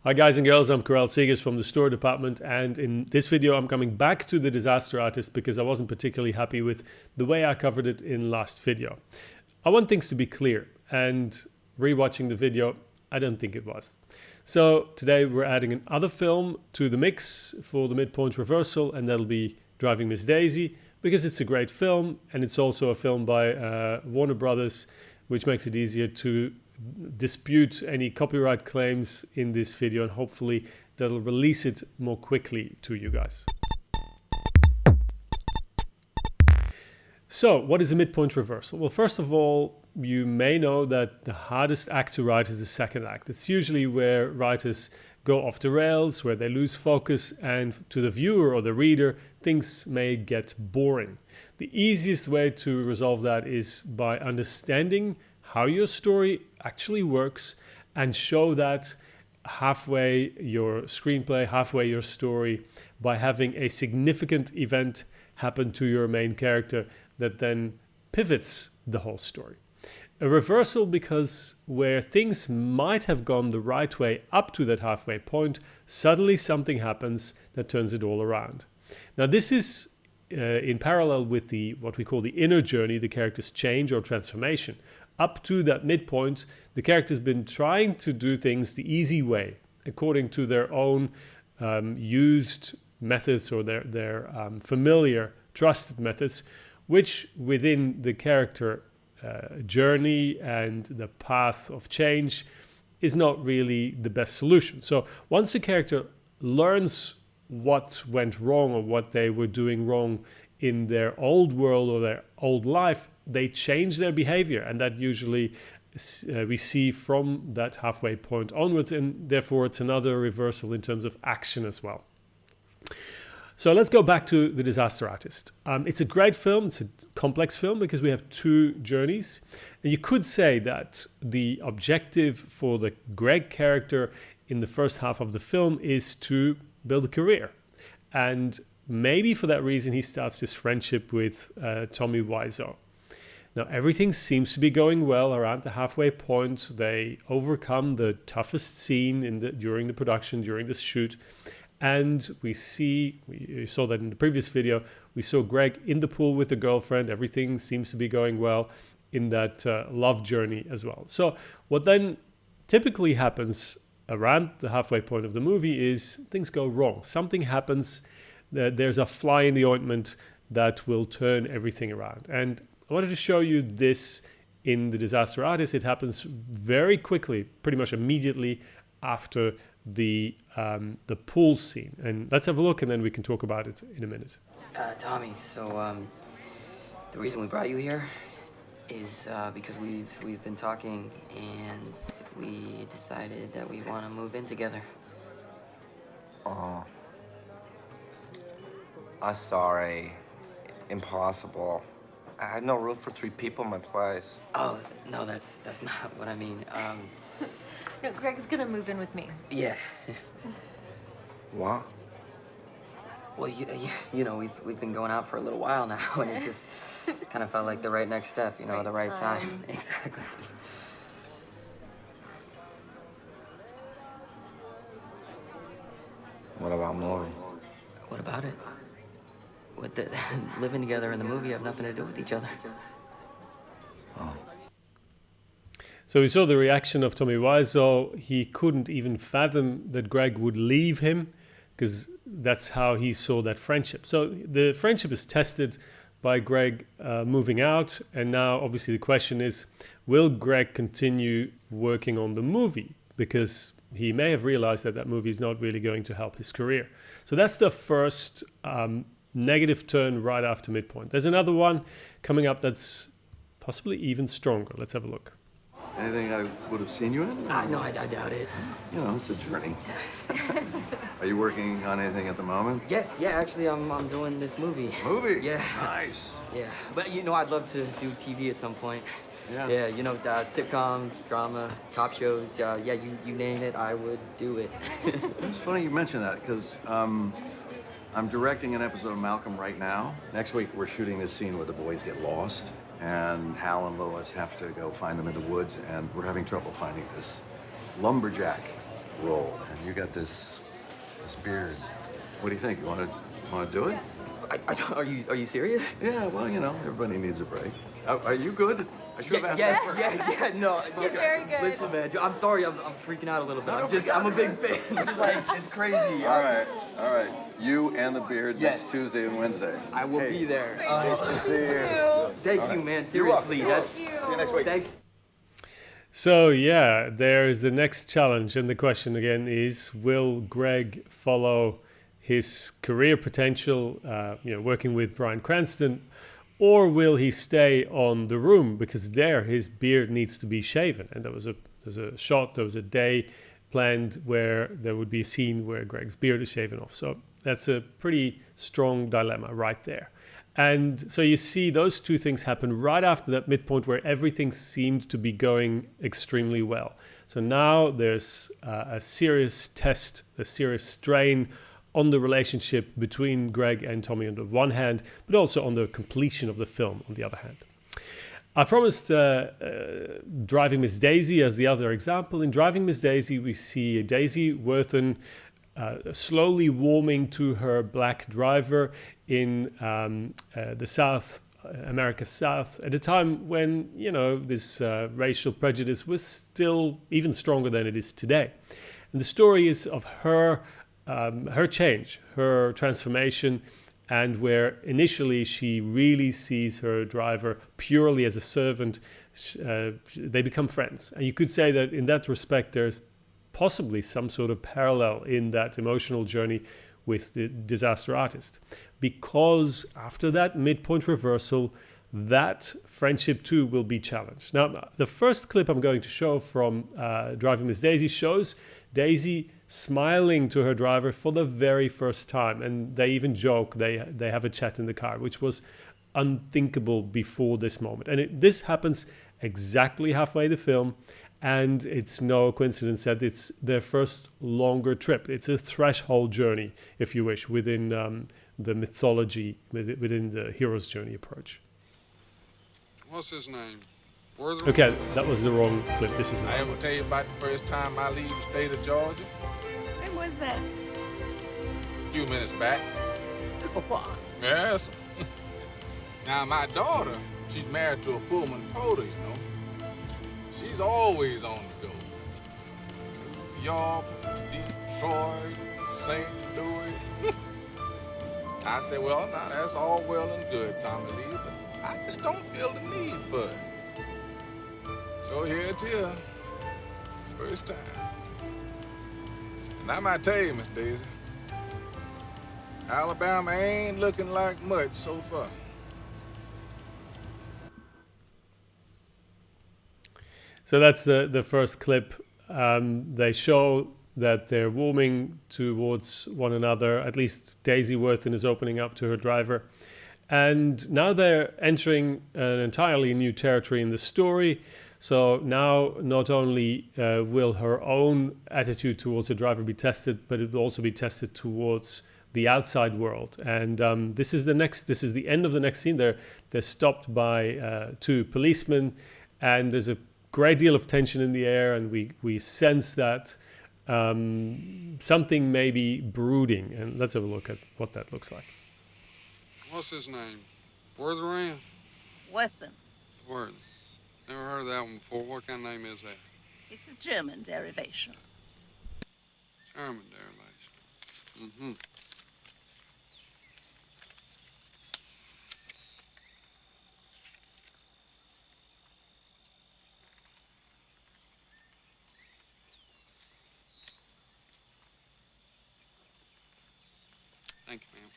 Hi guys and girls, I'm Karel from the store department, and in this video I'm coming back to the disaster artist because I wasn't particularly happy with the way I covered it in last video. I want things to be clear, and rewatching the video, I don't think it was. So today we're adding another film to the mix for the midpoint reversal, and that'll be Driving Miss Daisy, because it's a great film and it's also a film by Warner Brothers, which makes it easier to dispute any copyright claims in this video, and hopefully that'll release it more quickly to you guys. So what is a midpoint reversal? Well, first of all, you may know that the hardest act to write is the second act. It's usually where writers go off the rails, where they lose focus, and to the viewer or the reader, things may get boring. The easiest way to resolve that is by understanding how your story actually works and show that halfway your screenplay, halfway your story, by having a significant event happen to your main character that then pivots the whole story. A reversal because where things might have gone the right way up to that halfway point, suddenly something happens that turns it all around. Now this is in parallel with what we call the inner journey, the character's change or transformation. Up to that midpoint, the character's been trying to do things the easy way, according to their own used methods or their familiar, trusted methods, which within the character journey and the path of change is not really the best solution. So once a character learns what went wrong or what they were doing wrong in their old world or their old life, they change their behavior, and that usually we see from that halfway point onwards, and therefore it's another reversal in terms of action as well. So let's go back to The Disaster Artist. It's a great film, it's a complex film because we have two journeys. And you could say that the objective for the Greg character in the first half of the film is to build a career. And maybe for that reason he starts this friendship with Tommy Wiseau. Now everything seems to be going well around the halfway point. They overcome the toughest scene during the production, during the shoot. And we saw that in the previous video, we saw Greg in the pool with the girlfriend. Everything seems to be going well in that love journey as well. So what then typically happens around the halfway point of the movie is things go wrong. Something happens, there's a fly in the ointment that will turn everything around. And I wanted to show you this in The Disaster Artist. It happens very quickly, pretty much immediately after the pool scene. And let's have a look and then we can talk about it in a minute. Tommy, so the reason we brought you here is because we've been talking and we decided that we want to move in together. Oh. I'm sorry. Impossible. I had no room for 3 people in my place. Oh, no, that's not what I mean. No, Greg's gonna move in with me. Yeah. What? Well, you know, we've been going out for a little while now, and it just kind of felt like the right next step, you know, the right time. Exactly. What about moving? What about it? Living together in the movie have nothing to do with each other. Oh. So we saw the reaction of Tommy Wiseau. He couldn't even fathom that Greg would leave him because that's how he saw that friendship. So the friendship is tested by Greg moving out. And now obviously the question is, will Greg continue working on the movie? Because he may have realized that that movie is not really going to help his career. So that's the first negative turn right after midpoint. There's another one coming up that's possibly even stronger. Let's have a look. Anything I would have seen you in? No, I doubt it. You know, it's a journey. Are you working on anything at the moment? Yes, yeah, actually, I'm doing this movie. Movie? Yeah. Nice. Yeah, but you know, I'd love to do TV at some point. Yeah. Yeah, you know, sitcoms, drama, cop shows, yeah, you name it, I would do it. It's funny you mention that, because I'm directing an episode of Malcolm right now. Next week, we're shooting this scene where the boys get lost, and Hal and Lois have to go find them in the woods, and we're having trouble finding this lumberjack role, and you got this beard. What do you think? You want to do it? Are you serious? Yeah. Well, you know, everybody needs a break. Are you good? I should have asked that first. No. He's very good. Listen, man, I'm sorry, I'm freaking out a little bit. No, I'm a big fan. This is like, it's crazy. All right. You and the beard Yes. next Tuesday and Wednesday. I will be there. Thank You, man. Seriously, See you next week. Thanks. So yeah, there's the next challenge, and the question again is: will Greg follow his career potential, working with Bryan Cranston, or will he stay on The Room, because there his beard needs to be shaven? And there was a day planned where there would be a scene where Greg's beard is shaven off. So that's a pretty strong dilemma right there. And so you see those two things happen right after that midpoint where everything seemed to be going extremely well. So now there's a serious test, a serious strain on the relationship between Greg and Tommy on the one hand, but also on the completion of the film on the other hand. I promised Driving Miss Daisy as the other example. In Driving Miss Daisy, we see Daisy Worthen slowly warming to her black driver in the South, America South, at a time when, this racial prejudice was still even stronger than it is today. And the story is of her change, her transformation, and where initially she really sees her driver purely as a servant. They become friends. And you could say that in that respect, there's possibly some sort of parallel in that emotional journey with the Disaster Artist. Because after that midpoint reversal, that friendship too will be challenged. Now, the first clip I'm going to show from Driving Miss Daisy shows Daisy smiling to her driver for the very first time, and they even joke, they have a chat in the car, which was unthinkable before this moment. And this happens exactly halfway the film, and it's no coincidence that it's their first longer trip. It's a threshold journey, if you wish, within the mythology, within the hero's journey approach. What's his name? Worthing? Okay, that was the wrong clip. This is the I right ever one. tell you about the first time I leave the state of Georgia? When was that? A few minutes back. Go on. Yes. Now, my daughter, she's married to a Pullman porter, She's always on the go. New York, Detroit, St. Louis. I said, well, now that's all well and good, Tommy Lee, but I just don't feel the need for it. So here it is. First time. And I might tell you, Miss Daisy, Alabama ain't looking like much so far. So that's the first clip. They show that they're warming towards one another. At least Daisy Worthen is opening up to her driver. And now they're entering an entirely new territory in the story. So now not only will her own attitude towards her driver be tested, but it will also be tested towards the outside world. And this is the end of the next scene. They're stopped by two policemen, and there's a great deal of tension in the air, and we sense that something may be brooding. And let's have a look at what that looks like. What's his name? Worthing? Worthing. Worthing. Never heard of that one before. What kind of name is that? It's a German derivation. German derivation. Mm-hmm. Thank you, ma'am.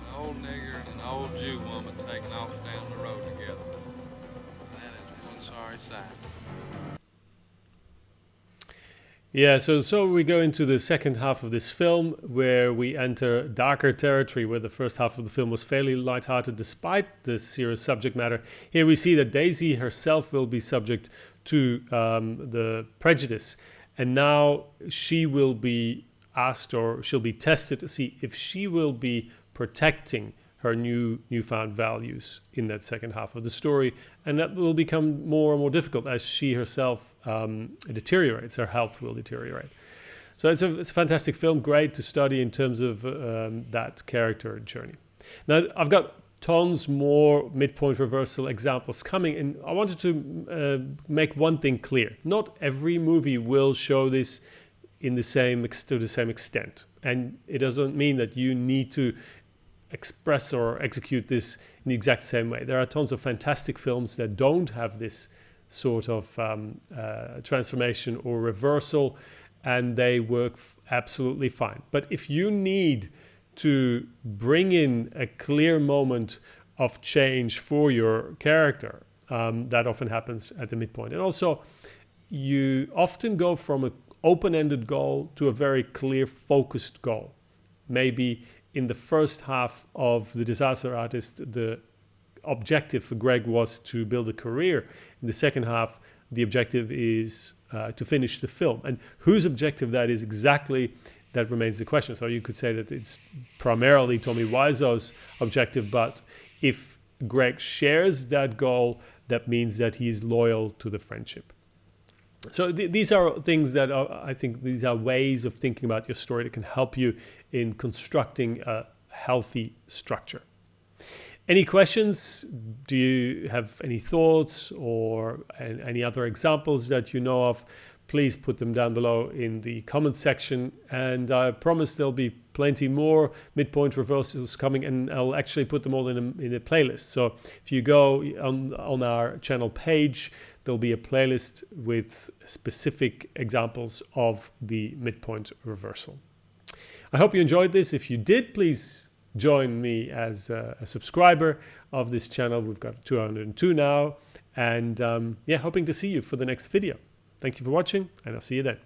An old nigger and an old Jew woman taking off down the road together. sorry side. Yeah, so we go into the second half of this film where we enter darker territory, where the first half of the film was fairly lighthearted despite the serious subject matter. Here we see that Daisy herself will be subject to the prejudice, and now she will be asked, or she'll be tested to see if she will be protecting her newfound values in that second half of the story, and that will become more and more difficult as she herself deteriorates. Her health will deteriorate. So it's a fantastic film, great to study in terms of that character journey. Now I've got tons more midpoint reversal examples coming, and I wanted to make one thing clear: not every movie will show this to the same extent, and it doesn't mean that you need to express or execute this in the exact same way. There are tons of fantastic films that don't have this sort of transformation or reversal, and they work absolutely fine. But if you need to bring in a clear moment of change for your character, that often happens at the midpoint. And also, you often go from an open-ended goal to a very clear, focused goal. Maybe in the first half of The Disaster Artist, the objective for Greg was to build a career. In the second half, the objective is to finish the film. And whose objective that is exactly, that remains the question. So you could say that it's primarily Tommy Wiseau's objective, but if Greg shares that goal, that means that he's loyal to the friendship. So these are things that I think these are ways of thinking about your story that can help you in constructing a healthy structure. Any questions? Do you have any thoughts or any other examples that you know of? Please put them down below in the comment section, and I promise there'll be plenty more midpoint reversals coming, and I'll actually put them all in a playlist. So if you go on our channel page, there'll be a playlist with specific examples of the midpoint reversal. I hope you enjoyed this. If you did, please join me as a subscriber of this channel. We've got 202 now, and hoping to see you for the next video. Thank you for watching, and I'll see you then.